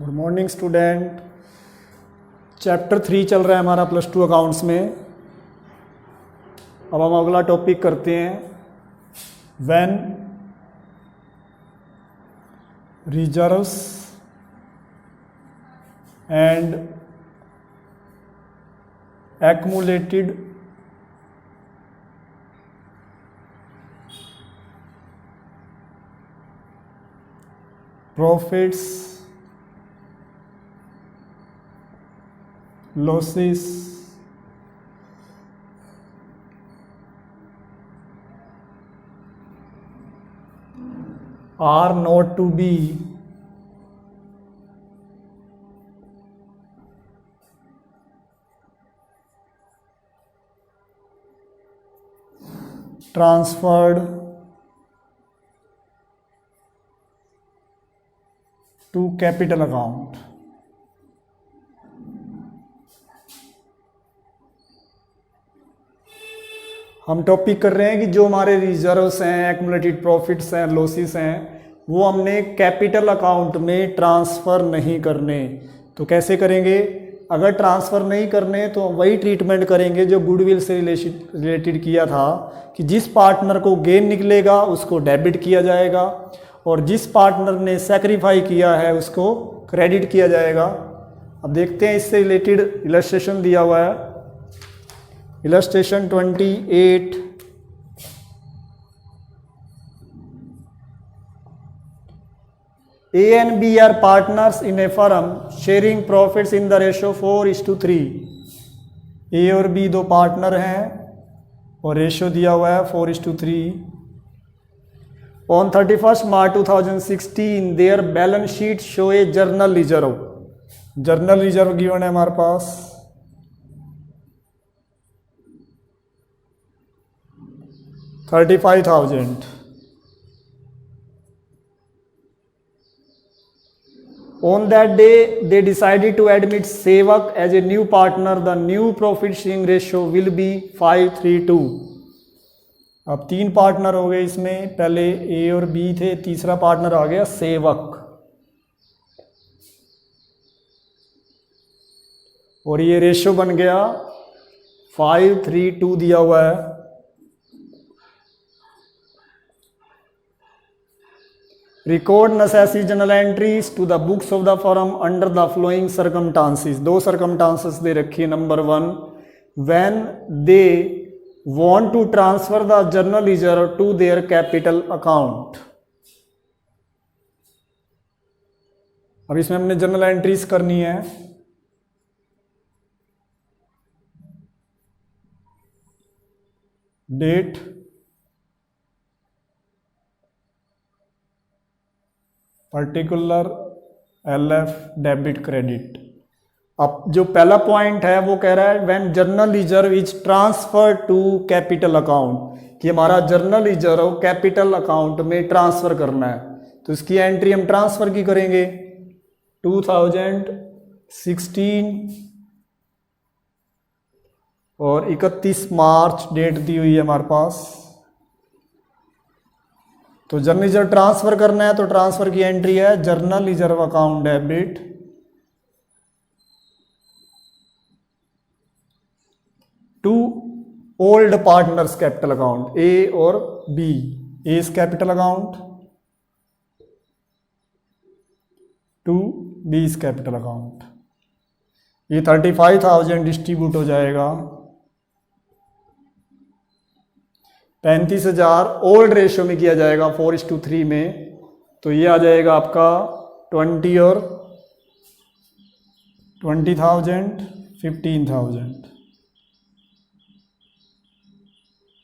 Good morning student. Chapter 3 चल रहा है हमारा +2 अकाउंट्स में। अब हम अगला टॉपिक करते हैं, when reserves and accumulated profits losses are not to be transferred to capital account। हम टॉपिक कर रहे हैं कि जो हमारे रिजर्व्स हैं, एक्युमुलेटेड प्रॉफिट्स हैं, लॉसेस हैं, वो हमने कैपिटल अकाउंट में ट्रांसफ़र नहीं करने। तो कैसे करेंगे? अगर ट्रांसफ़र नहीं करने तो वही ट्रीटमेंट करेंगे जो गुडविल से रिलेटेड किया था, कि जिस पार्टनर को गेन निकलेगा उसको डेबिट किया जाएगा और जिस पार्टनर ने सेक्रीफाई किया है उसको क्रेडिट किया जाएगा। अब देखते हैं इससे रिलेटेड इलस्ट्रेशन दिया हुआ है। Illustration 28, A and B are partners in a firm sharing profits in the ratio 4:3। A और B दो पार्टनर हैं और रेशियो दिया हुआ है 4:3। On 31st March 2016 their balance sheet show a journal reserve। Journal reserve given है हमारे पास 35,000। On that day they decided to admit Sevak as a new partner। The new profit sharing ratio will be 5:3:2। अब 3 partner हो गए इसमें, पहले ए और B थे, तीसरा पार्टनर आ गया सेवक और ये रेशियो बन गया 5:3:2 दिया हुआ है। Record necessary journal entries to the books of the firm under the flowing circumstances. दो सर्कमस्टांसेस दे रखी है। Number 1, when they want to transfer the general reserve to their capital account. अब इसमें हमने जर्नल एंट्रीज करनी है। Date, particular, LF, debit, credit. अब जो पहला पॉइंट है वो कह रहा है when general reserve is transfer to capital account, कि हमारा जर्नल रिजर्व कैपिटल अकाउंट में ट्रांसफर करना है। तो इसकी एंट्री हम ट्रांसफर की करेंगे 2016 और 31 मार्च डेट दी हुई है हमारे पास। तो जर्नल रिजर्व ट्रांसफर करना है तो ट्रांसफर की एंट्री है journal reserve account debit to old partners capital account, A और B. A capital account to B capital account. ये 35,000 डिस्ट्रीब्यूट हो जाएगा 35,000 ओल्ड रेशियो में किया जाएगा 4:3 में। तो ये आ जाएगा आपका 20 और 20,000 15,000।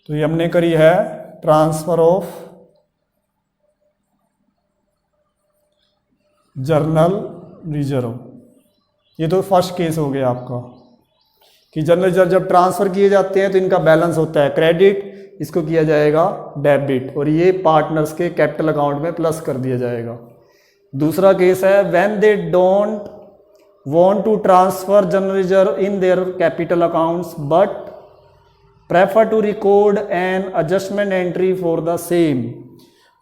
तो ये हमने करी है ट्रांसफर ऑफ जर्नल रिजर्व। ये तो फर्स्ट केस हो गया आपका कि जर्नल रिजर्व जब ट्रांसफर किए जाते हैं तो इनका बैलेंस होता है क्रेडिट, इसको किया जाएगा डेबिट और ये पार्टनर्स के कैपिटल अकाउंट में प्लस कर दिया जाएगा। दूसरा केस है when they don't want to transfer general reserve in their capital accounts but prefer to record an adjustment entry for the same.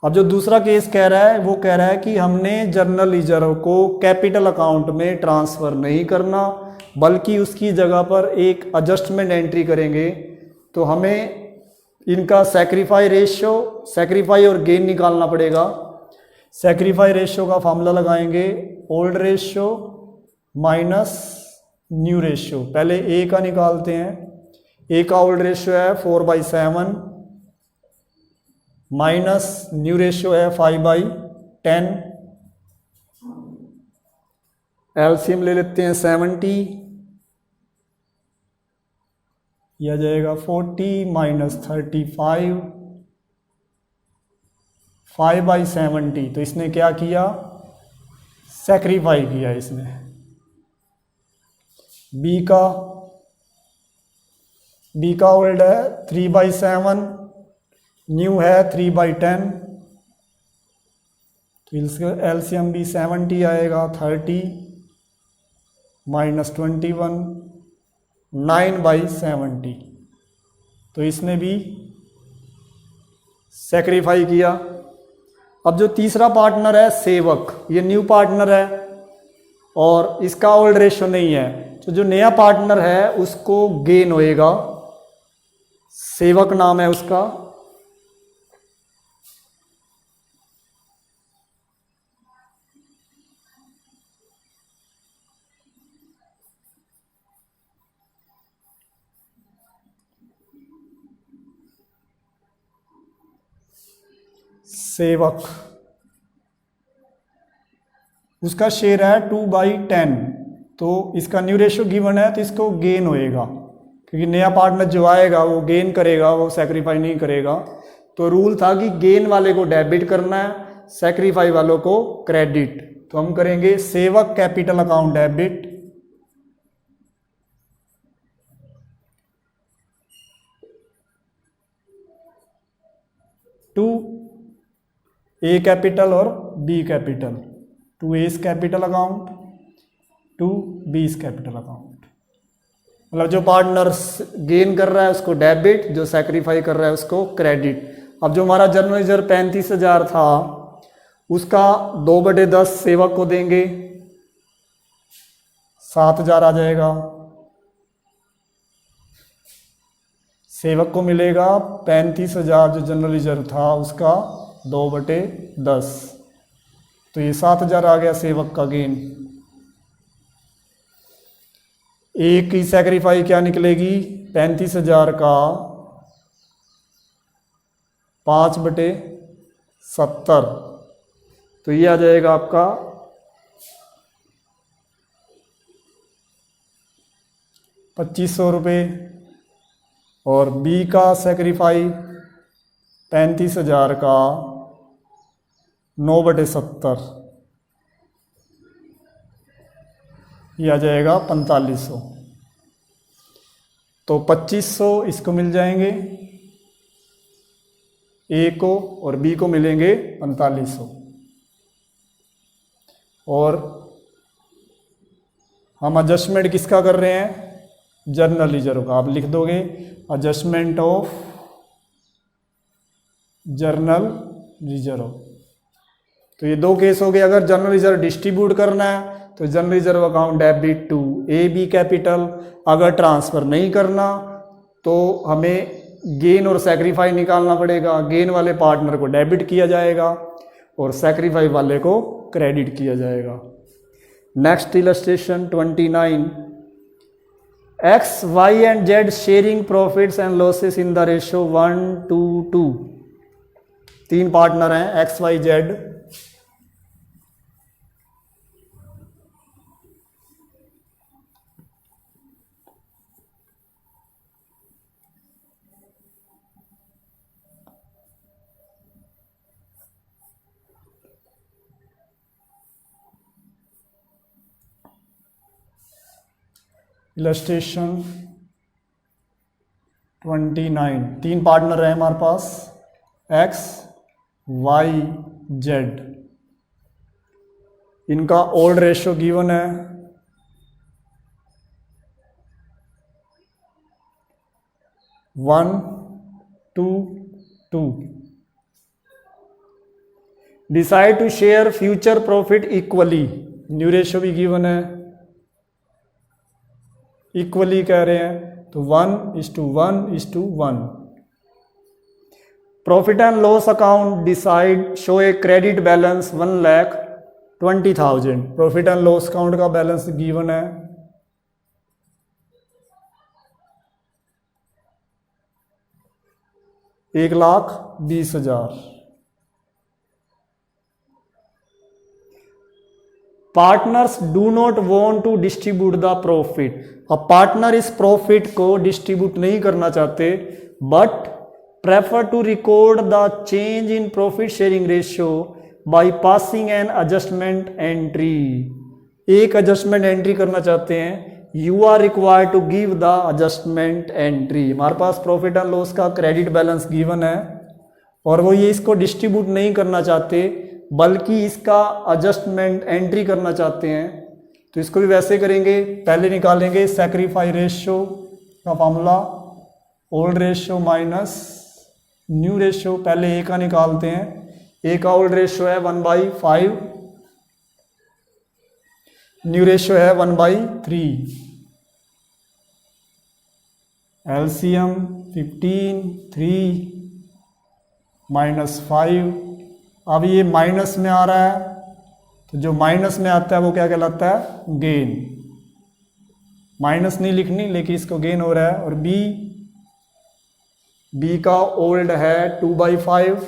अब जो दूसरा केस कह रहा है वो कह रहा है कि हमने जर्नल रिजर्व को कैपिटल अकाउंट में ट्रांसफ़र नहीं करना, बल्कि उसकी जगह पर एक एडजस्टमेंट एंट्री करेंगे। तो हमें इनका सैक्रिफाई और गेन निकालना पड़ेगा। सैक्रिफाई रेशियो का फॉर्मूला लगाएंगे, old ratio minus new ratio. पहले ए का निकालते हैं। ए का ओल्ड रेशियो है 4/7 माइनस न्यू रेशियो है 5/10। एलसीएम ले लेते हैं 70, यह जाएगा 40 माइनस 35 5/70। तो इसने क्या किया, सैक्रिफाई किया इसने। बी का ओल्ड है 3/7, न्यू है 3/10। तो इसका एलसीएम भी 70 आएगा, 30 माइनस 21 9/70। तो इसने भी सैक्रिफाई किया। अब जो तीसरा पार्टनर है सेवक, ये न्यू पार्टनर है और इसका ओल्ड रेशियो नहीं है, तो जो नया पार्टनर है उसको गेन होएगा। सेवक नाम है उसका। सेवक, उसका शेयर है 2/10। तो इसका न्यू रेशियो गिवन है तो इसको गेन होएगा, क्योंकि नया पार्टनर जो आएगा वो गेन करेगा, वो सैक्रिफाई नहीं करेगा। तो रूल था कि गेन वाले को डेबिट करना है, सैक्रिफाई वालों को क्रेडिट। तो हम करेंगे सेवक capital account debit to A capital और B capital, to S capital account to B's capital account. मतलब जो पार्टनर गेन कर रहा है उसको डेबिट, जो सैक्रिफाई कर रहा है उसको क्रेडिट। अब जो हमारा जनरल रिजर्व 35,000 था उसका 2/10 सेवक को देंगे, 7,000 आ जाएगा। सेवक को मिलेगा 35,000, जो जनरल रिजर्व था उसका 2/10। तो ये 7,000 आ गया सेवक का गेन। एक की सैक्रिफाई क्या निकलेगी, 35,000 का 5/70। तो ये आ जाएगा आपका 2,500 रुपये। और बी का सैक्रिफाई 35,000 का 9/70, ये आ जाएगा 4,500। तो 2,500 इसको मिल जाएंगे ए को, और बी को मिलेंगे 4,500। और हम एडजस्टमेंट किसका कर रहे हैं, जर्नल रिजर्व का। आप लिख दोगे एडजस्टमेंट ऑफ जर्नल रिजर्व। तो ये दो केस हो गए। अगर जर्नल रिजर्व डिस्ट्रीब्यूट करना है तो general reserve account debit to a b capital. अगर ट्रांसफ़र नहीं करना तो हमें गेन और सैक्रिफाई निकालना पड़ेगा। गेन वाले पार्टनर को डेबिट किया जाएगा और सैक्रिफाई वाले को क्रेडिट किया जाएगा। Next illustration 29। X y and z sharing profits and losses in the ratio 1:2। तीन पार्टनर हैं एक्स वाई जेड। इलस्ट्रेशन 29। तीन पार्टनर है हमारे पास एक्स वाई जेड। इनका ओल्ड रेशियो गिवन है 1:2। Decide to share future profit equally, new ratio भी given है, इक्वली कह रहे हैं तो 1:1:1। Profit and loss account decide show a credit balance 1,20,000। Profit and loss account का बैलेंस गिवन है 1,20,000। Partners do not want to distribute the profit. अब partner इस प्रॉफिट को डिस्ट्रीब्यूट नहीं करना चाहते, but prefer to record the change in profit sharing ratio by passing an adjustment entry. एक adjustment entry करना चाहते हैं, you are required to give the adjustment entry. हमारे पास प्रॉफिट एंड लॉस का क्रेडिट बैलेंस गिवन है और वो ये इसको डिस्ट्रीब्यूट नहीं करना चाहते बल्कि इसका एडजस्टमेंट एंट्री करना चाहते हैं, तो इसको भी वैसे करेंगे। पहले निकालेंगे सैक्रिफाई रेशियो का formula, old ratio minus new ratio. पहले ए का निकालते हैं, ए का ओल्ड रेशियो है 1/5, न्यू रेशियो है 1/3। एलसीएम 15, 3 -5। अब ये माइनस में आ रहा है, तो जो माइनस में आता है वो क्या कहलाता है, गेन। माइनस नहीं लिखनी लेकिन इसको गेन हो रहा है। और बी का ओल्ड है 2/5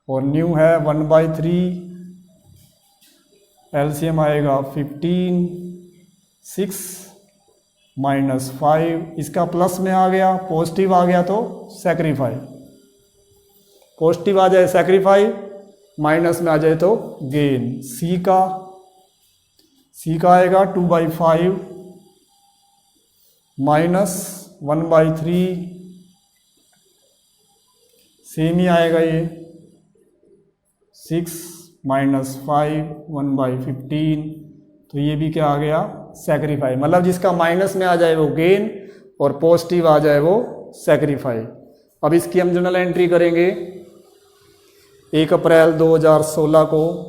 और न्यू है 1/3। एलसीएम आएगा 15, 6 -5। इसका प्लस में आ गया, पॉजिटिव आ गया तो सैक्रिफाई, पॉजिटिव आ जाए सैक्रिफाई, माइनस में आ जाए तो गेन। सी का आएगा 2/5 -1/3, सेम ही आएगा ये 6 -5 1/15। तो ये भी क्या आ गया, सैक्रिफाई। मतलब जिसका माइनस में आ जाए वो गेन और पॉजिटिव आ जाए वो सैक्रिफाई। अब इसकी हम जर्नल एंट्री करेंगे 1 अप्रैल 2016 को।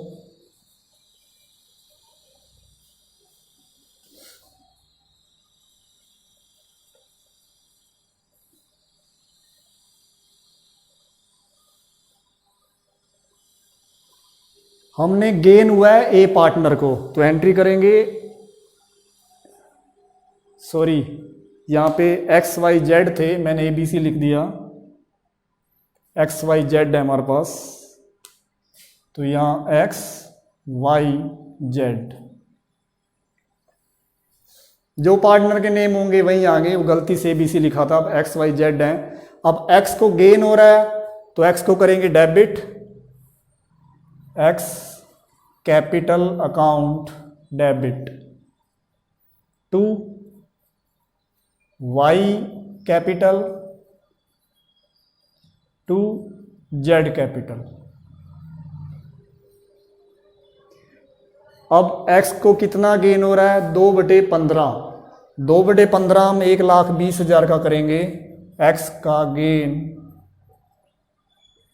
हमने गेन हुआ है ए पार्टनर को, तो एंट्री करेंगे, सॉरी यहाँ पे XYZ थे, मैंने ABC लिख दिया, XYZ है हमारे पास, तो यहाँ XYZ। जो पार्टनर के नेम होंगे वहीं आगे, वो गलती से ABC लिखा था, अब XYZ है। अब X को गेन हो रहा है तो X को करेंगे debit, X capital account debit to Y capital to Z capital. अब X को कितना गेन हो रहा है, 2/15। 2/15 हम 1,20,000 का करेंगे। X का गेन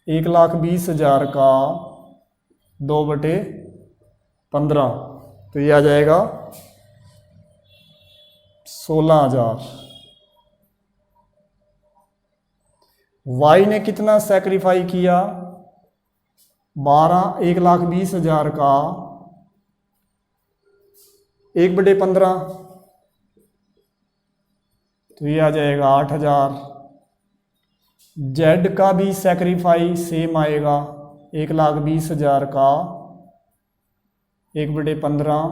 1,20,000 का 2/15, तो ये आ जाएगा 16,000। Y ने कितना सैक्रिफाई किया, 1,20,000 का 1/15, तो ये आ जाएगा 8,000। Z का भी सैक्रिफाई सेम आएगा, 1,20,000 का 1/15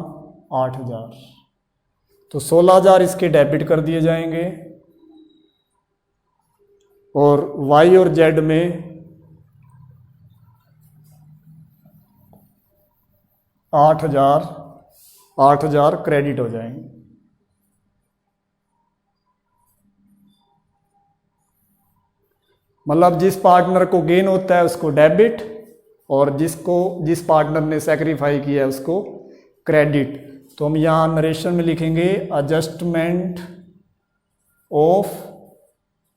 8,000, तो 16,000 इसके डेबिट कर दिए जाएंगे। और Y और Z में 8,000 क्रेडिट हो जाएंगे। मतलब जिस पार्टनर को गेन होता है उसको डेबिट, और जिस पार्टनर ने सैक्रिफाई किया है उसको क्रेडिट। तो हम यहाँ नरेशन में लिखेंगे adjustment of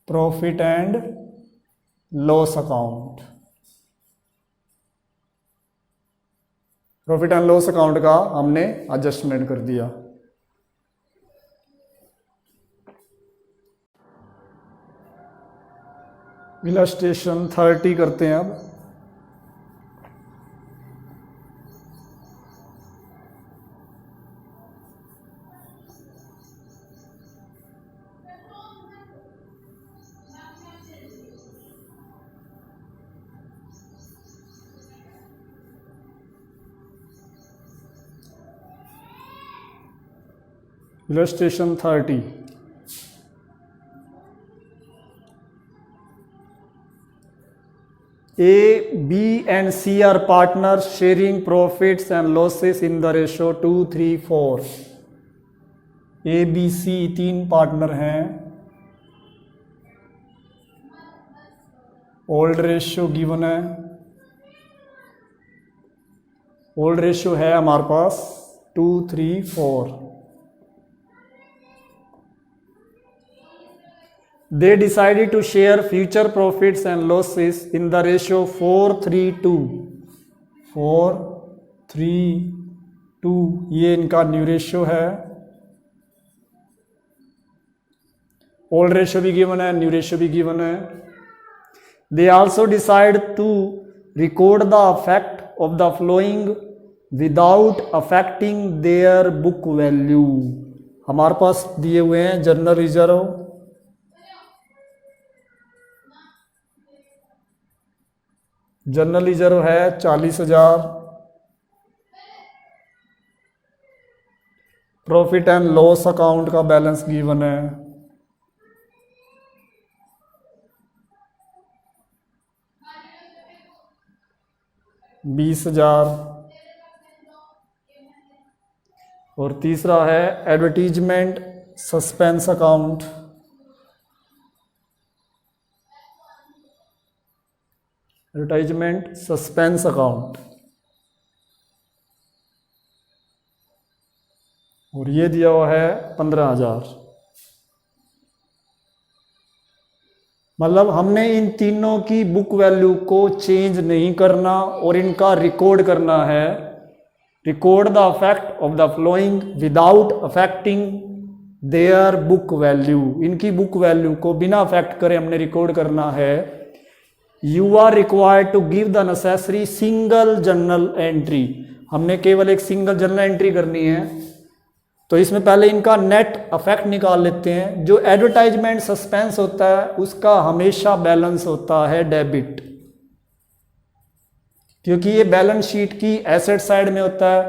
profit and loss account. Profit and loss account का हमने एडजस्टमेंट कर दिया। इलस्ट्रेशन 30 करते हैं अब। Illustration 30. A, B and C are partners sharing profits and losses in the ratio 2:3:4. A, B, C तीन पार्टनर हैं। ओल्ड रेशियो गिवन है। ओल्ड रेशियो है हमारे पास 2:3:4। They decided to share future profits and losses in the ratio 4:3:2. 4:3:2 ये इनका new ratio है। Old ratio भी given है, न्यू रेशियो भी गिवन है। They also decide to record the effect of the flowing without affecting their book value. हमारे पास दिए हुए हैं जनरल रिजर्व, जनरल रिजर्व है 40,000। प्रॉफिट एंड लॉस अकाउंट का बैलेंस गिवन है 20,000। और तीसरा है advertisement suspense account, advertisement suspense account, और ये दिया हुआ है 15,000। मतलब हमने इन तीनों की बुक वैल्यू को चेंज नहीं करना और इनका रिकॉर्ड करना है। Record the effect of the flowing without affecting their book value. इनकी बुक वैल्यू को बिना अफेक्ट करे हमने रिकॉर्ड करना है। You are required to give the necessary single journal entry. हमने केवल एक सिंगल जर्नल एंट्री करनी है। तो इसमें पहले इनका नेट अफेक्ट निकाल लेते हैं। जो एडवर्टाइजमेंट सस्पेंस होता है उसका हमेशा बैलेंस होता है डेबिट, क्योंकि ये बैलेंस शीट की एसेट साइड में होता है।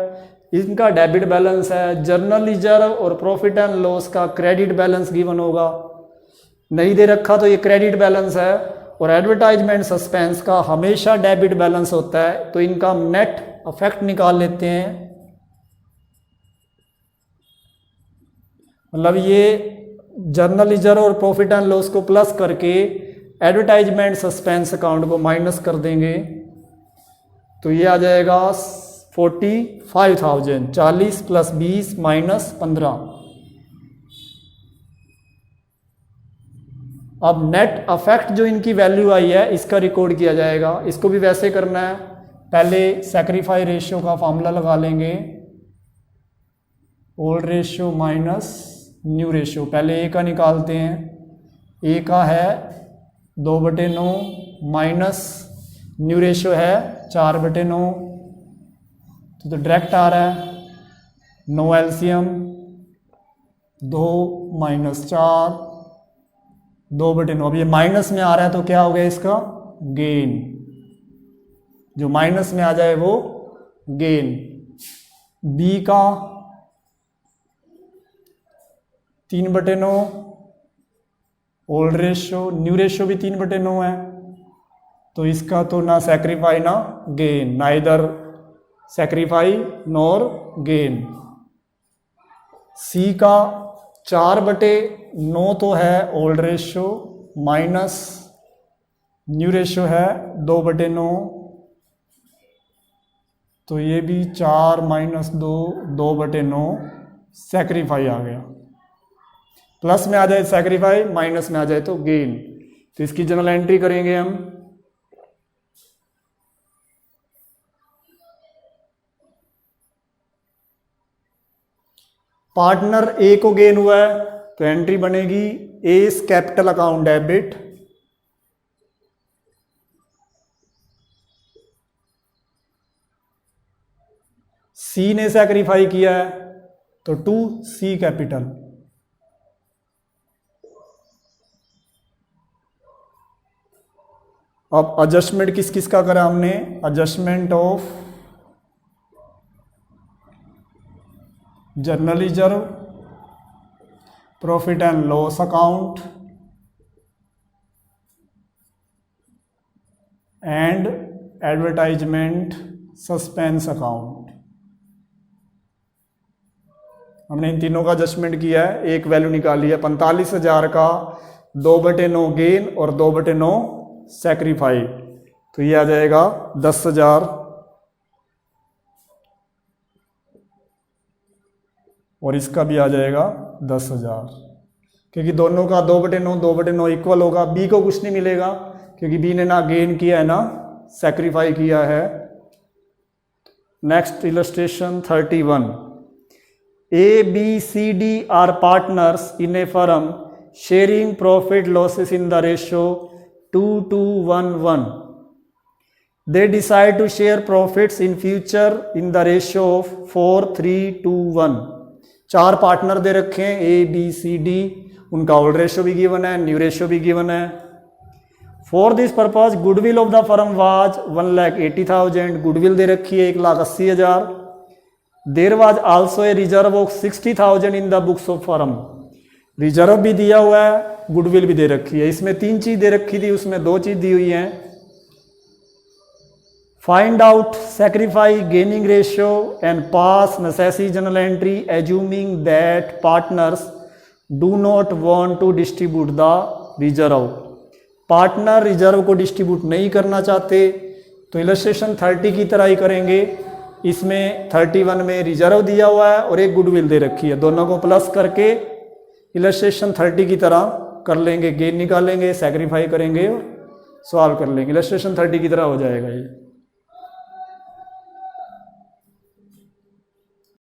इनका डेबिट बैलेंस है। जर्नल रिजर्व और प्रॉफिट एंड लॉस का क्रेडिट बैलेंस गिवन होगा, नहीं दे रखा तो ये क्रेडिट बैलेंस है। और एडवर्टाइजमेंट सस्पेंस का हमेशा डेबिट बैलेंस होता है। तो इनका नेट अफेक्ट निकाल लेते हैं। मतलब ये जर्नल रिजर्व और प्रॉफिट एंड लॉस को प्लस करके एडवर्टाइजमेंट सस्पेंस अकाउंट को माइनस कर देंगे। तो ये आ जाएगा 45,000। 40 + 20 - 15। अब नेट अफेक्ट जो इनकी वैल्यू आई है इसका रिकॉर्ड किया जाएगा। इसको भी वैसे करना है। पहले सैक्रिफाई रेशियो का फॉर्मूला लगा लेंगे, old ratio minus new ratio. पहले ए का निकालते हैं। ए का है 2/9 माइनस न्यू रेशियो है 4/9। तो डायरेक्ट आ रहा है 9 एलसीएम 2 - 4 2/9। अब ये माइनस में आ रहा है तो क्या हो गया इसका गेन। जो माइनस में आ जाए वो गेन। बी का 3/9 ओल्ड रेशियो, न्यू रेशियो भी 3/9 है। तो इसका तो ना सैक्रिफाई ना गेन, ना इधर सैक्रिफाई नॉर गेन। सी का 4/9 तो है old ratio minus new ratio है 2/9। तो ये भी 4 - 2 2/9 सैक्रिफाई आ गया। प्लस में आ जाए सैक्रिफाई, माइनस में आ जाए तो गेन। तो इसकी जनरल एंट्री करेंगे हम। पार्टनर ए को गेन हुआ है तो एंट्री बनेगी एस कैपिटल अकाउंट डेबिट, सी ने सैक्रिफाई किया है तो टू सी कैपिटल। अब एडजस्टमेंट किस किस का करा हमने, adjustment of journal reserve, profit and loss account and advertisement suspense account. हमने इन तीनों का एडजस्टमेंट किया है, एक वैल्यू निकाली है 45,000 का 2/9 गेन और 2/9 सैक्रिफाइड, तो ये आ जाएगा 10,000 और इसका भी आ जाएगा 10,000, क्योंकि दोनों का 2/9 इक्वल होगा। बी को कुछ नहीं मिलेगा क्योंकि बी ने ना गेन किया है ना सैक्रिफाई किया है। Next illustration 31, A, B, C, D are partners in a firm sharing profit losses in the ratio 2:1:1. They decide to share profits in future in the ratio of 4:3:1. 4 partner दे रखे हैं A, B, C, D, उनका old ratio भी given है, new ratio भी given है। For this purpose goodwill of the firm was 1,80,000, goodwill दे रखी है 1,80,000। There was also a reserve of 60,000 in the books of firm, reserve भी दिया हुआ है, गुडविल भी दे रखी है। इसमें 3 चीज दे रखी थी, उसमें 2 चीज दी हुई हैं। Find out sacrifice gaining ratio and pass necessary journal entry assuming that partners do not want to distribute the reserve. Partner reserve को डिस्ट्रीब्यूट नहीं करना चाहते तो इलस्ट्रेशन 30 की तरह ही करेंगे। इसमें 31 में रिजर्व दिया हुआ है और एक गुडविल दे रखी है, दोनों को प्लस करके इलस्ट्रेशन 30 की तरह कर लेंगे, गेन निकालेंगे, सैक्रिफाई करेंगे और सॉल्व कर लेंगे। इलस्ट्रेशन 30 की तरह हो जाएगा ये।